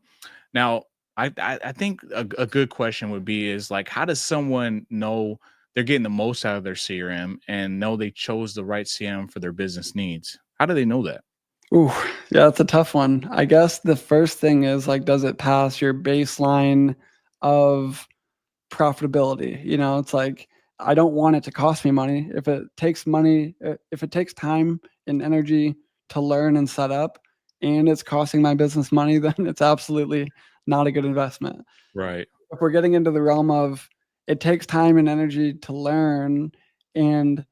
[SPEAKER 1] now I think a good question would be is like, how does someone know they're getting the most out of their CRM and know they chose the right CRM for their business needs? How do they know that?
[SPEAKER 2] Ooh, yeah, that's a tough one. I guess the first thing is, like, does it pass your baseline of profitability? It's like, I don't want it to cost me money. If it takes time and energy to learn and set up, and it's costing my business money, then it's absolutely not a good investment.
[SPEAKER 1] Right.
[SPEAKER 2] If we're getting into the realm of it takes time and energy to learn, and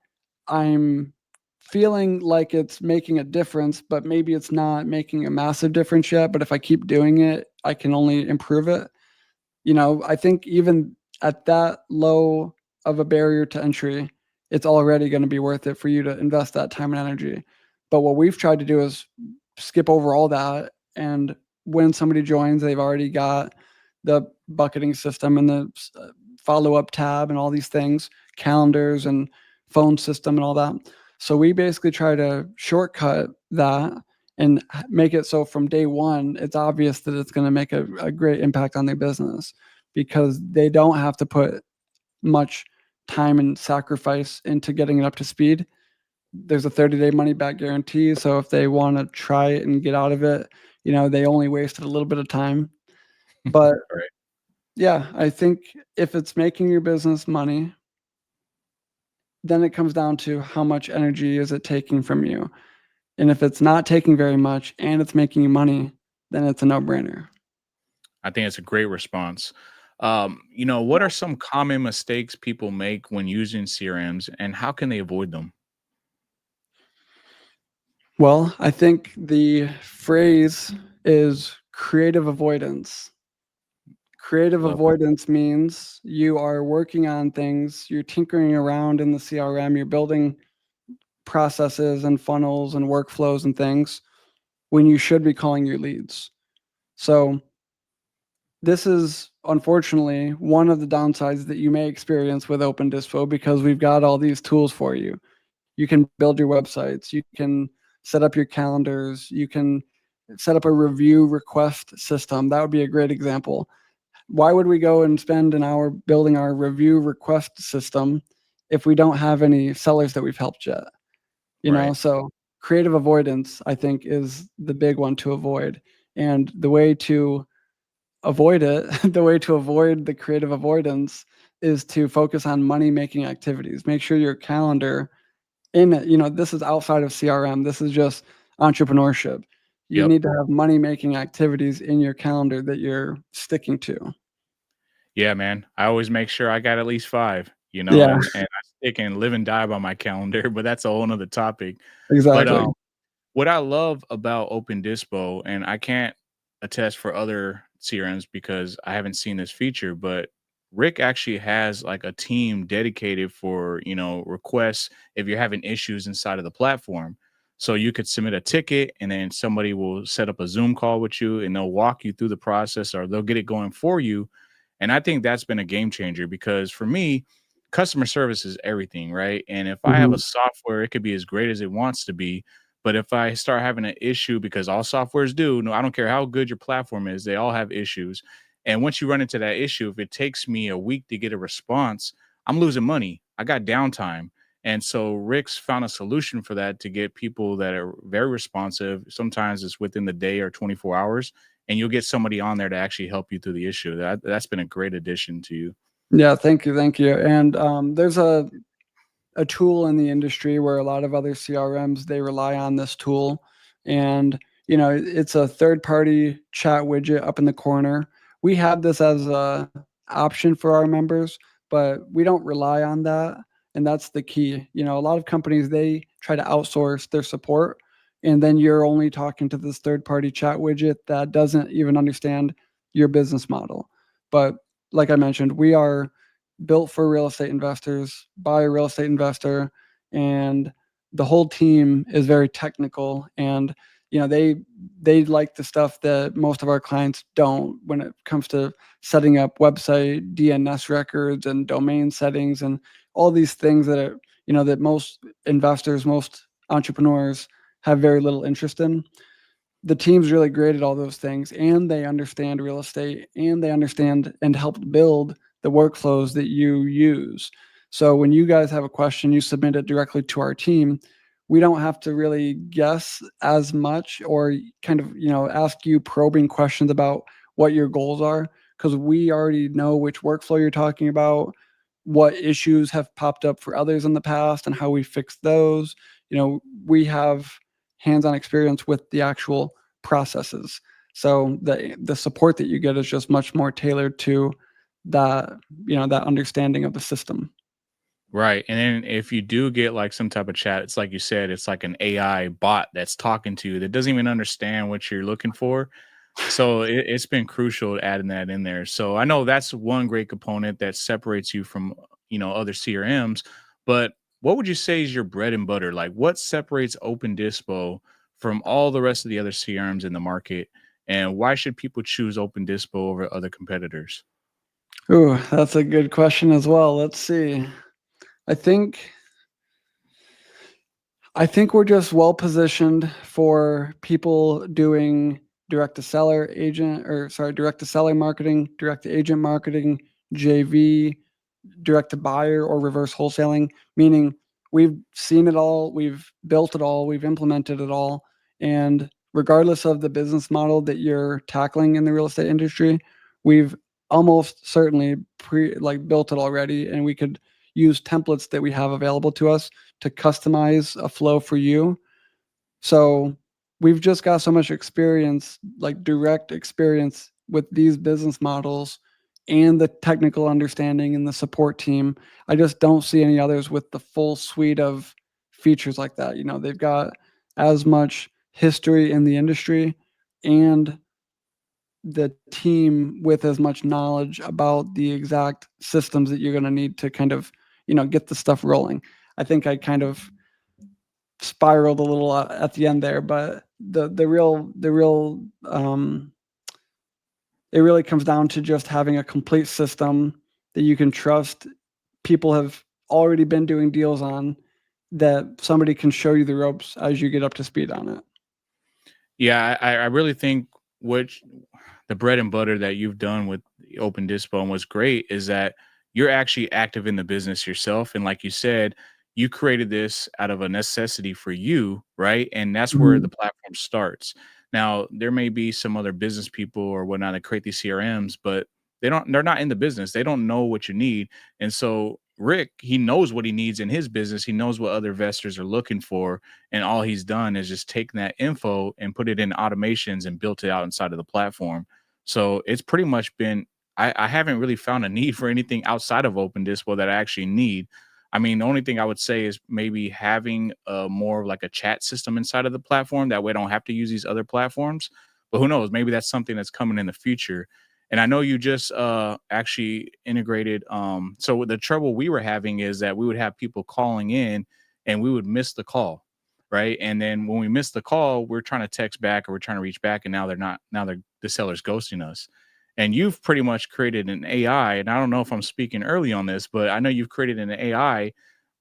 [SPEAKER 2] I'm feeling like it's making a difference, but maybe it's not making a massive difference yet. But if I keep doing it, I can only improve it. I think even at that low of a barrier to entry, it's already going to be worth it for you to invest that time and energy. But what we've tried to do is skip over all that. And when somebody joins, they've already got the bucketing system and the follow up tab and all these things, calendars and phone system and all that. So we basically try to shortcut that and make it so from day one, it's obvious that it's going to make a great impact on their business because they don't have to put much time and sacrifice into getting it up to speed. There's a 30-day money back guarantee. So if they want to try it and get out of it, they only wasted a little bit of time. But
[SPEAKER 1] Right.
[SPEAKER 2] yeah, I think if it's making your business money, then it comes down to how much energy is it taking from you. And if it's not taking very much and it's making you money, then it's a no-brainer.
[SPEAKER 1] I think it's a great response. What are some common mistakes people make when using CRMs, and how can they avoid them?
[SPEAKER 2] Well, I think the phrase is creative avoidance. Creative
[SPEAKER 1] Love.
[SPEAKER 2] avoidance means you are working on things, you're tinkering around in the CRM, you're building processes and funnels and workflows and things when you should be calling your leads. So, this is unfortunately one of the downsides that you may experience with Open Dispo because we've got all these tools for you. You can build your websites, you can set up your calendars, you can set up a review request system. That would be a great example. Why would we go and spend an hour building our review request system if we don't have any sellers that we've helped yet?
[SPEAKER 1] Right.
[SPEAKER 2] So creative avoidance, I think, is the big one to avoid. And the way to avoid it, the way to avoid the creative avoidance is to focus on money making activities. Make sure your calendar in it, this is outside of CRM. This is just entrepreneurship. You
[SPEAKER 1] Yep.
[SPEAKER 2] need to have money making activities in your calendar that you're sticking to.
[SPEAKER 1] Yeah, man. I always make sure I got at least 5,
[SPEAKER 2] Yeah,
[SPEAKER 1] and I stick and live and die by my calendar, but that's a whole nother topic. But,
[SPEAKER 2] exactly.
[SPEAKER 1] what I love about Open Dispo, and I can't attest for other CRMs because I haven't seen this feature, but Rick actually has like a team dedicated for, requests if you're having issues inside of the platform. So you could submit a ticket and then somebody will set up a Zoom call with you and they'll walk you through the process or they'll get it going for you. And I think that's been a game changer because for me, customer service is everything, right? And if I have
[SPEAKER 2] Mhm.
[SPEAKER 1] a software, it could be as great as it wants to be, but if I start having an issue, because all softwares do, no, I don't care how good your platform is, they all have issues. And once you run into that issue, if it takes me a week to get a response, I'm losing money. I got downtime. And so Rick's found a solution for that to get people that are very responsive. Sometimes it's within the day or 24 hours, and you'll get somebody on there to actually help you through the issue. That's been a great addition to you.
[SPEAKER 2] Yeah, thank you, thank you. And there's a tool in the industry where a lot of other CRMs they rely on this tool, and it's a third party chat widget up in the corner. We have this as a option for our members, but we don't rely on that, and that's the key. A lot of companies they try to outsource their support, and then you're only talking to this third party chat widget that doesn't even understand your business model. But like I mentioned, we are built for real estate investors by a real estate investor, and the whole team is very technical, and they like the stuff that most of our clients don't when it comes to setting up website DNS records and domain settings and all these things that are that most investors, most entrepreneurs have very little interest in. The team's really great at all those things, and they understand real estate, and they understand and helped build the workflows that you use. So when you guys have a question, you submit it directly to our team. We don't have to really guess as much or kind of, ask you probing questions about what your goals are because we already know which workflow you're talking about, what issues have popped up for others in the past and how we fix those. We have hands-on experience with the actual processes. So the support that you get is just much more tailored to that, that understanding of the system.
[SPEAKER 1] Right. And then if you do get like some type of chat, it's like you said, it's like an AI bot that's talking to you that doesn't even understand what you're looking for. So it's been crucial adding that in there. So I know that's one great component that separates you from, other CRMs. But what would you say is your bread and butter? Like what separates Open Dispo from all the rest of the other CRMs in the market? And why should people choose Open Dispo over other competitors?
[SPEAKER 2] Ooh, that's a good question as well. Let's see. I think I think we're just well positioned for people doing direct to seller agent or sorry, direct to seller marketing, direct to agent marketing, JV, direct to buyer or reverse wholesaling, meaning we've seen it all, we've built it all, we've implemented it all. And regardless of the business model that you're tackling in the real estate industry, we've almost certainly built it already. And we could use templates that we have available to us to customize a flow for you. So we've just got so much experience, like direct experience with these business models and the technical understanding and the support team. I just don't see any others with the full suite of features like that. They've got as much history in the industry and the team with as much knowledge about the exact systems that you're going to need to kind of, get the stuff rolling. I think I kind of spiraled a little at the end there, but it really comes down to just having a complete system that you can trust. People have already been doing deals on that somebody can show you the ropes as you get up to speed on it.
[SPEAKER 1] Yeah, I really think what the bread and butter that you've done with the Open Dispo and what's great is that you're actually active in the business yourself. And like you said, you created this out of a necessity for you, right? And that's where the
[SPEAKER 2] Mhm.
[SPEAKER 1] platform starts. Now, there may be some other business people or whatnot that create these CRMs, but they're not in the business. They don't know what you need. And so Rick, he knows what he needs in his business. He knows what other investors are looking for, and all he's done is just taken that info and put it in automations and built it out inside of the platform. So it's pretty much been I haven't really found a need for anything outside of Open Dispo that I actually need. I mean, the only thing I would say is maybe having a more of like a chat system inside of the platform. That way I don't have to use these other platforms. But who knows? Maybe that's something that's coming in the future. And I know you just actually integrated. So the trouble we were having is that we would have people calling in and we would miss the call, right? And then when we miss the call, we're trying to text back or we're trying to reach back, and now they're not. Now they're the seller's ghosting us. And you've pretty much created an AI, and I don't know if I'm speaking early on this, but I know you've created an AI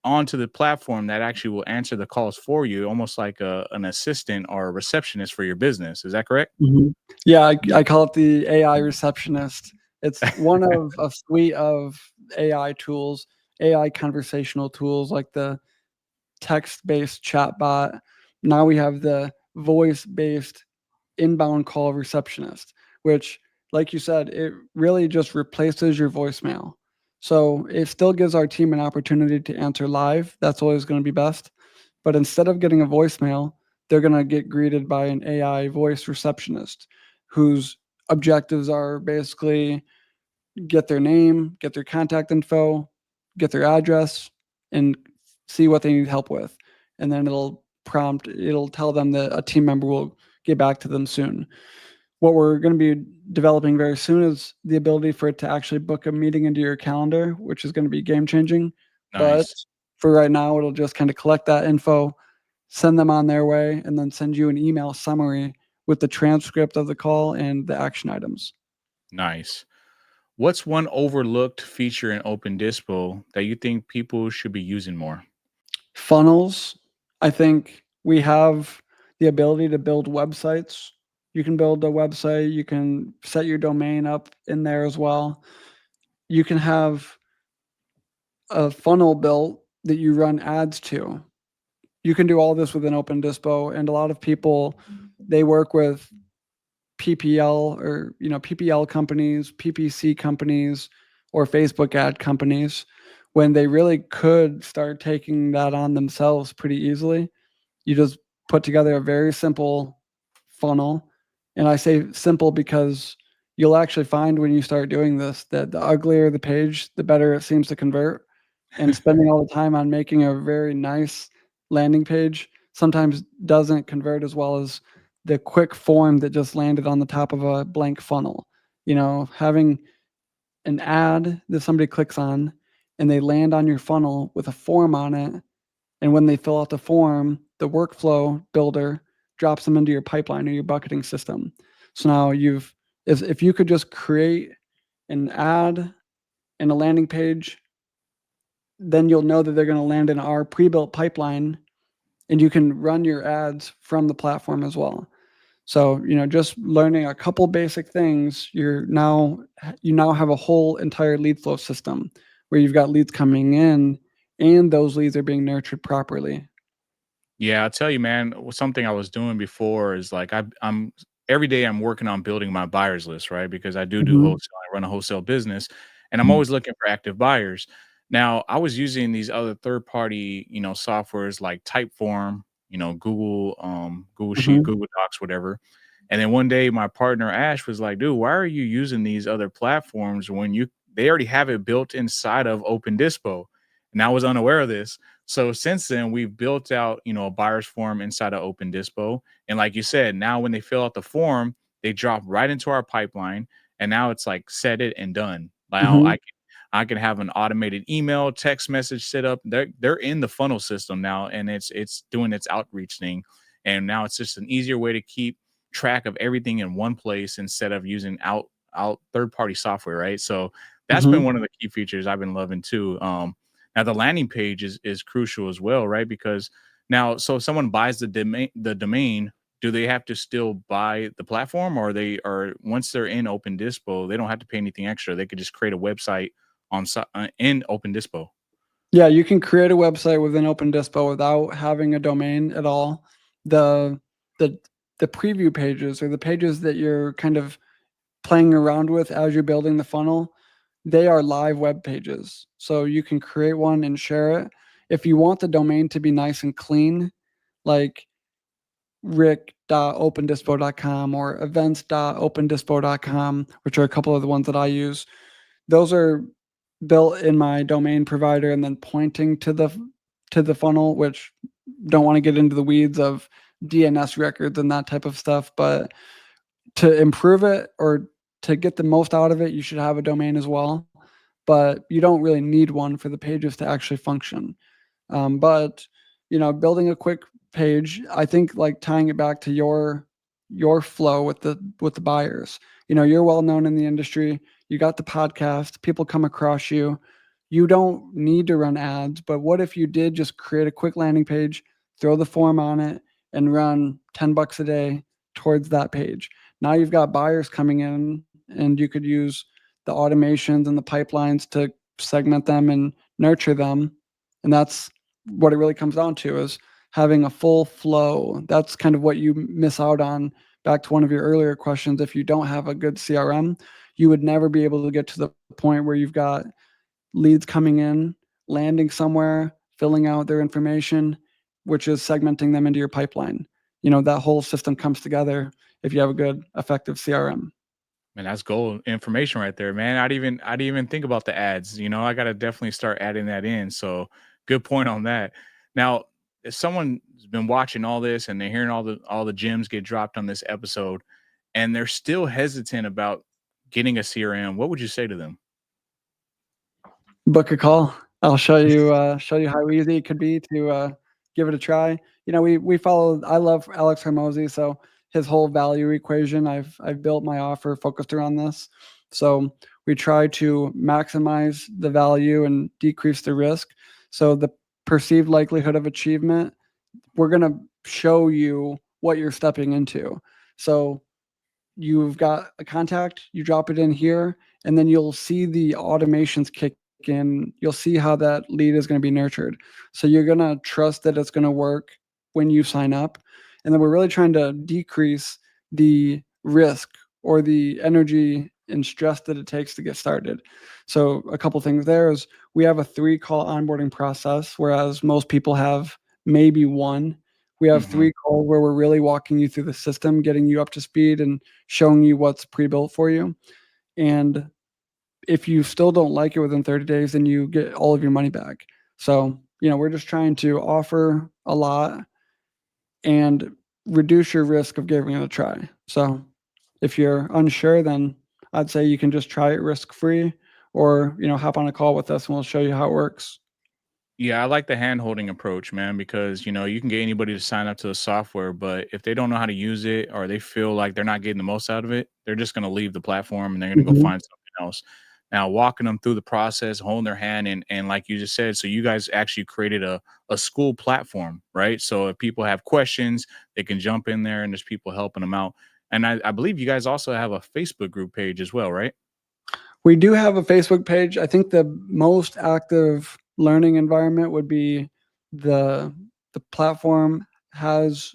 [SPEAKER 1] onto the platform that actually will answer the calls for you, almost like an assistant or a receptionist for your business. Is that correct?
[SPEAKER 2] Mhm. Yeah, I call it the AI receptionist. It's one of a suite of AI tools, AI conversational tools like the text-based chatbot. Now we have the voice-based inbound call receptionist, which, like you said, it really just replaces your voicemail. So it still gives our team an opportunity to answer live. That's always going to be best. But instead of getting a voicemail, they're going to get greeted by an AI voice receptionist whose objectives are basically get their name, get their contact info, get their address, and see what they need help with. And then it'll tell them that a team member will get back to them soon. What we're going to be developing very soon is the ability for it to actually book a meeting into your calendar, which is going to be game changing. But
[SPEAKER 1] Nice.
[SPEAKER 2] for right now, it'll just kind of collect that info, send them on their way, and then send you an email summary with the transcript of the call and the action items.
[SPEAKER 1] Nice. What's one overlooked feature in Open Dispo that you think people should be using more?
[SPEAKER 2] Funnels, I think we have the ability to build websites. You can build a website, you can set your domain up in there as well. You can have a funnel built that you run ads to. You can do all this within Open Dispo, and a lot of people, they work with PPL or, PPL companies, PPC companies, or Facebook ad companies when they really could start taking that on themselves pretty easily. You just put together a very simple funnel. And I say simple because you'll actually find when you start doing this that the uglier the page, the better it seems to convert. and spending all the time on making a very nice landing page sometimes doesn't convert as well as the quick form that just landed on the top of a blank funnel. Having an ad that somebody clicks on and they land on your funnel with a form on it. And when they fill out the form, the workflow builder drops them into your pipeline or your bucketing system. So now if you could just create an ad and a landing page, then you'll know that they're going to land in our pre-built pipeline, and you can run your ads from the platform as well. So, just learning a couple basic things, you now have a whole entire lead flow system where you've got leads coming in and those leads are being nurtured properly.
[SPEAKER 1] Yeah, I'll tell you, man, something I was doing before is like I'm every day I'm working on building my buyers list, right? Because I do
[SPEAKER 2] Mhm.
[SPEAKER 1] wholesale, I run a wholesale business, and I'm always looking for active buyers. Now, I was using these other third party, softwares like Typeform, Google Sheet,
[SPEAKER 2] Mhm.
[SPEAKER 1] Google Docs, whatever. And then one day my partner Ash was like, dude, why are you using these other platforms when they already have it built inside of Open Dispo? And I was unaware of this. So since then, we've built out, a buyer's form inside of Open Dispo. And like you said, now when they fill out the form, they drop right into our pipeline. And now it's like set it and done. Now
[SPEAKER 2] Mhm.
[SPEAKER 1] I can have an automated email, text message set up. They're in the funnel system now, and it's doing its outreach thing. And now it's just an easier way to keep track of everything in one place instead of using out third party software, right? So that's been
[SPEAKER 2] Mhm.
[SPEAKER 1] one of the key features I've been loving too. Now the landing page is crucial as well, right? Because now, so if someone buys the domain, do they have to still buy the platform, or they are once they're in Open Dispo, they don't have to pay anything extra. They could just create a website in Open Dispo.
[SPEAKER 2] Yeah, you can create a website within Open Dispo without having a domain at all. The the the preview pages or the pages that you're kind of playing around with as you're building the funnel, they are live web pages. So you can create one and share it. If you want the domain to be nice and clean, like rick.opendispo.com or events.opendispo.com, which are a couple of the ones that I use, those are built in my domain provider and then pointing to the funnel, which don't want to get into the weeds of DNS records and that type of stuff, but to improve it or to get the most out of it, you should have a domain as well. But you don't really need one for the pages to actually function. But building a quick page, I think like tying it back to your flow with the buyers. You're well known in the industry. You got the podcast. People come across you. You don't need to run ads, but what if you did just create a quick landing page, throw the form on it, and run $10 a day towards that page? Now you've got buyers coming in, and you could use the automations and the pipelines to segment them and nurture them. And that's what it really comes down to is having a full flow. That's kind of what you miss out on. Back to one of your earlier questions, if you don't have a good CRM, you would never be able to get to the point where you've got leads coming in, landing somewhere, filling out their information, which is segmenting them into your pipeline. That whole system comes together if you have a good, effective CRM.
[SPEAKER 1] Man, that's gold information right there, man. I'd even think about the ads. I gotta definitely start adding that in. So good point on that. Now, if someone's been watching all this and they're hearing all the gems get dropped on this episode, and they're still hesitant about getting a CRM, what would you say to them?
[SPEAKER 2] Book a call. I'll show you how easy it could be to give it a try. We follow. I love Alex Hermosi, so his whole value equation. I've built my offer focused around this. So we try to maximize the value and decrease the risk. So the perceived likelihood of achievement, we're gonna show you what you're stepping into. So you've got a contact, you drop it in here, and then you'll see the automations kick in. You'll see how that lead is going to be nurtured. So you're going to trust that it's going to work when you sign up. And then we're really trying to decrease the risk or the energy and stress that it takes to get started. So a couple things there is we have a 3-call onboarding process, whereas most people have maybe one. We have
[SPEAKER 1] Mhm.
[SPEAKER 2] 3 calls where we're really walking you through the system, getting you up to speed and showing you what's pre-built for you. And if you still don't like it within 30 days, then you get all of your money back. So, we're just trying to offer a lot and reduce your risk of giving it a try. So, if you're unsure, then I'd say you can just try it risk free, or, hop on a call with us and we'll show you how it works.
[SPEAKER 1] Yeah, I like the hand holding approach, man, because you can get anybody to sign up to the software, but if they don't know how to use it or they feel like they're not getting the most out of it, they're just going to leave the platform and they're going to go
[SPEAKER 2] Mhm.
[SPEAKER 1] find something else. Now, walking them through the process, holding their hand, and like you just said, so you guys actually created a school platform, right? So if people have questions, they can jump in there and there's people helping them out. And I believe you guys also have a Facebook group page as well, right?
[SPEAKER 2] We do have a Facebook page. I think the most active learning environment would be the the platform has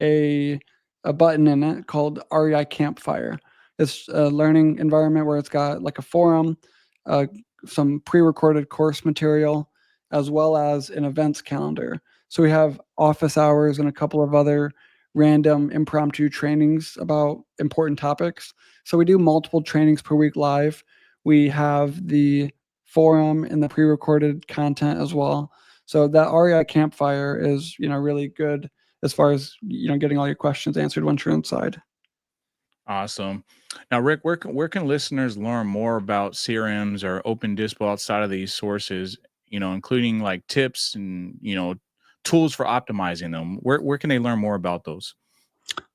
[SPEAKER 2] a a button in it called REI Campfire. It's a learning environment where it's got like a forum, uh, some pre-recorded course material, as well as an events calendar. So we have office hours and a couple of other random impromptu trainings about important topics. So we do multiple trainings per week live. We have the forum and the pre-recorded content as well. So that REI Campfire is, really good as far as, getting all your questions answered once you're inside.
[SPEAKER 1] Awesome. Now, Rick, where can listeners learn more about CRMs or Open Dispo outside of these sources? Including like tips and tools for optimizing them. Where can they learn more about those?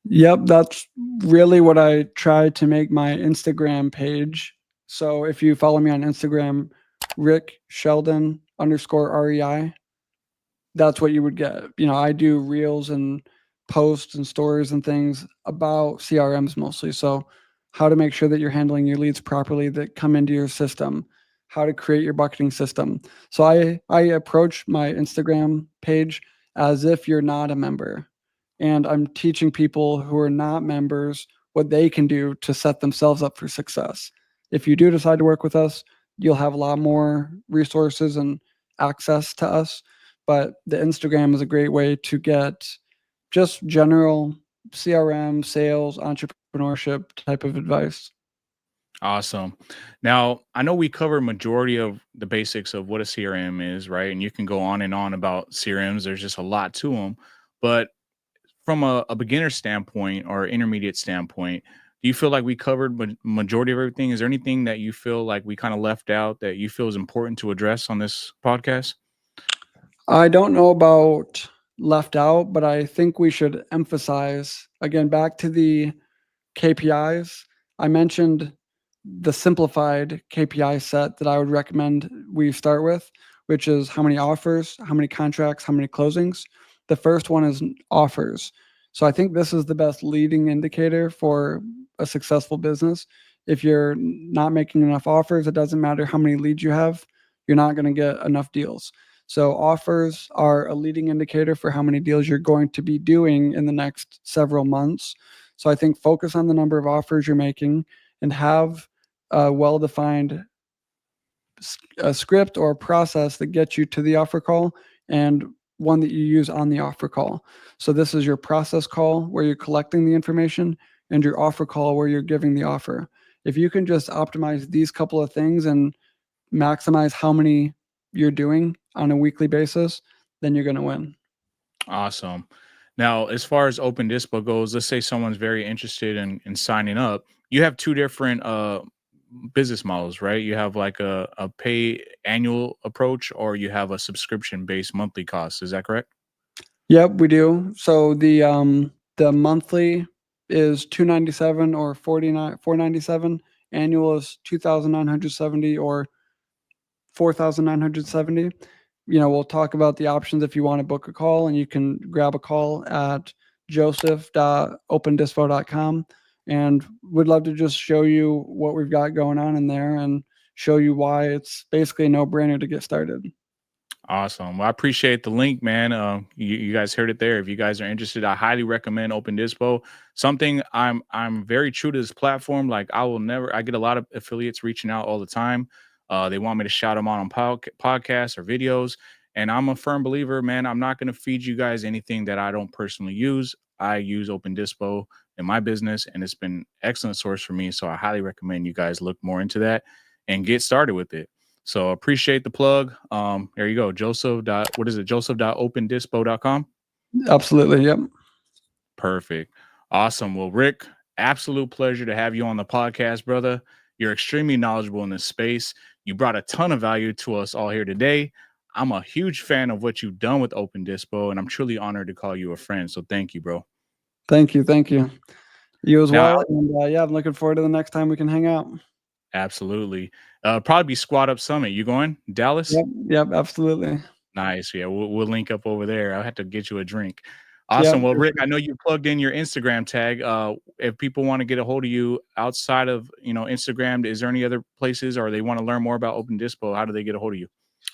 [SPEAKER 2] Yep, that's really what I try to make my Instagram page. So if you follow me on Instagram, Rick Sheldon underscore REI, that's what you would get. I do reels and posts and stories and things about CRMs mostly. So, how to make sure that you're handling your leads properly that come into your system, how to create your marketing system. So, I approach my Instagram page as if you're not a member, and I'm teaching people who are not members what they can do to set themselves up for success. If you do decide to work with us, you'll have a lot more resources and access to us, but the Instagram is a great way to get just general CRM, sales, entrepreneurship type of advice.
[SPEAKER 1] Awesome. Now, I know we cover majority of the basics of what a CRM is, right? And you can go on and on about CRMs. There's just a lot to them, but from a beginner standpoint or intermediate standpoint, do you feel like we covered majority of everything? Is there anything that you feel like we kind of left out that you feel is important to address on this podcast?
[SPEAKER 2] I don't know about left out, but I think we should emphasize again back to the KPIs. I mentioned the simplified KPI set that I would recommend we start with, which is how many offers, how many contracts, how many closings. The first one is offers. So I think this is the best leading indicator for a successful business. If you're not making enough offers, it doesn't matter how many leads you have, you're not going to get enough deals. So offers are a leading indicator for how many deals you're going to be doing in the next several months. So I think focus on the number of offers you're making and have a well-defined a script or a process that gets you to the offer call and one that you use on the offer call. So this is your process call where you're collecting the information and your offer call where you're giving the offer. If you can just optimize these couple of things and maximize how many you're doing on a weekly basis, then you're going to win.
[SPEAKER 1] Awesome. Now, as far as Open Dispo goes, let's say someone's very interested in signing up. You have two different business models, right? You have like a pay annual approach or you have a subscription based monthly cost. Is that correct?
[SPEAKER 2] Yep, we do. So the monthly is 297 or 497. Annual is 2,970 or 4,970. We'll talk about the options if you want to book a call, and you can grab a call at joseph.opendispo.com, and we'd love to just show you what we've got going on in there and show you why it's basically a no-brainer to get started.
[SPEAKER 1] Awesome. Well, I appreciate the link, man. You guys heard it there. If you guys are interested, I highly recommend Open Dispo. Something I'm very true to this platform. Like I will never. I get a lot of affiliates reaching out all the time. They want me to shout them out on podcasts or videos, and I'm a firm believer, man. I'm not going to feed you guys anything that I don't personally use. I use Open Dispo in my business, and it's been excellent source for me. So I highly recommend you guys look more into that. and get started with it. So appreciate the plug. There you go. What is it? Joseph.opendispo.com.
[SPEAKER 2] Absolutely, yep.
[SPEAKER 1] Perfect. Awesome. Well, Rick, absolute pleasure to have you on the podcast, brother. You're extremely knowledgeable in this space. You brought a ton of value to us all here today. I'm a huge fan of what you've done with Open Dispo, and I'm truly honored to call you a friend. So thank you, bro.
[SPEAKER 2] Thank you, thank you. You as
[SPEAKER 1] Now,
[SPEAKER 2] well, and, yeah, I'm looking forward to the next time we can hang out.
[SPEAKER 1] absolutely. Probably be Squad Up Summit. You going? Dallas?
[SPEAKER 2] Yep, yep, absolutely.
[SPEAKER 1] Nice. Yeah, we'll link up over there. I'll have to get you a drink.
[SPEAKER 2] Yep,
[SPEAKER 1] Awesome. Well,
[SPEAKER 2] for
[SPEAKER 1] Rick,
[SPEAKER 2] sure.
[SPEAKER 1] I know you plugged in your Instagram tag. If people want to get a hold of you outside of Instagram, is there any other places, or they want to learn more about Open Dispo? How do they get a hold of you?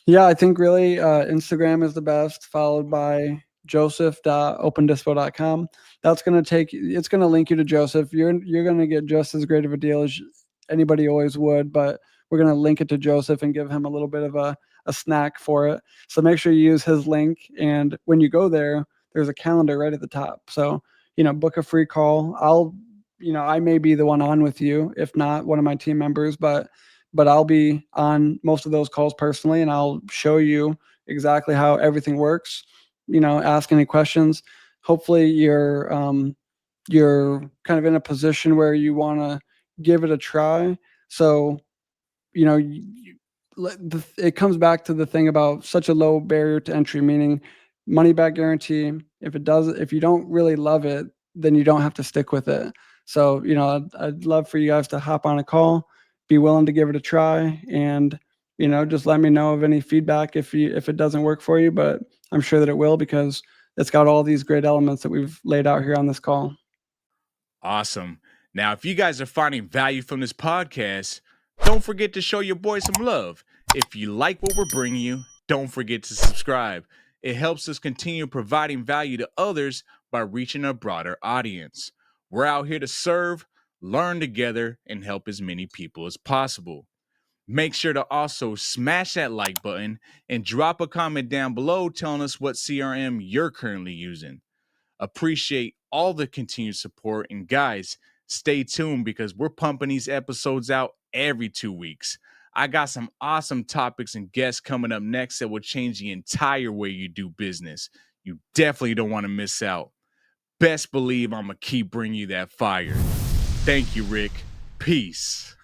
[SPEAKER 2] Yeah, I think really, Instagram is the best, followed by joseph.opendispo.com. It's gonna link you to Joseph. You're gonna get just as great of a deal as anybody always would, but we're gonna link it to Joseph and give him a little bit of a snack for it. So make sure you use his link, and when you go there, there's a calendar right at the top. So, book a free call. I may be the one on with you, if not one of my team members, but I'll be on most of those calls personally, and I'll show you exactly how everything works. Ask any questions. Hopefully, you're kind of in a position where you want to give it a try. So it comes back to the thing about such a low barrier to entry, meaning money back guarantee. If you don't really love it, then you don't have to stick with it. So, I'd love for you guys to hop on a call, be willing to give it a try, and just let me know of any feedback if it doesn't work for you. But I'm sure that it will, because it's got all these great elements that we've laid out here on this call.
[SPEAKER 1] Awesome. Now, if you guys are finding value from this podcast, don't forget to show your boy some love. If you like what we're bringing you, don't forget to subscribe. It helps us continue providing value to others by reaching a broader audience. We're out here to serve, learn together, and help as many people as possible. Make sure to also smash that like button and drop a comment down below telling us what CRM you're currently using. Appreciate all the continued support. And guys, stay tuned because we're pumping these episodes out every 2 weeks. I got some awesome topics and guests coming up next that will change the entire way you do business. You definitely don't want to miss out. Best believe I'm going to keep bringing you that fire. Thank you, Rick. Peace.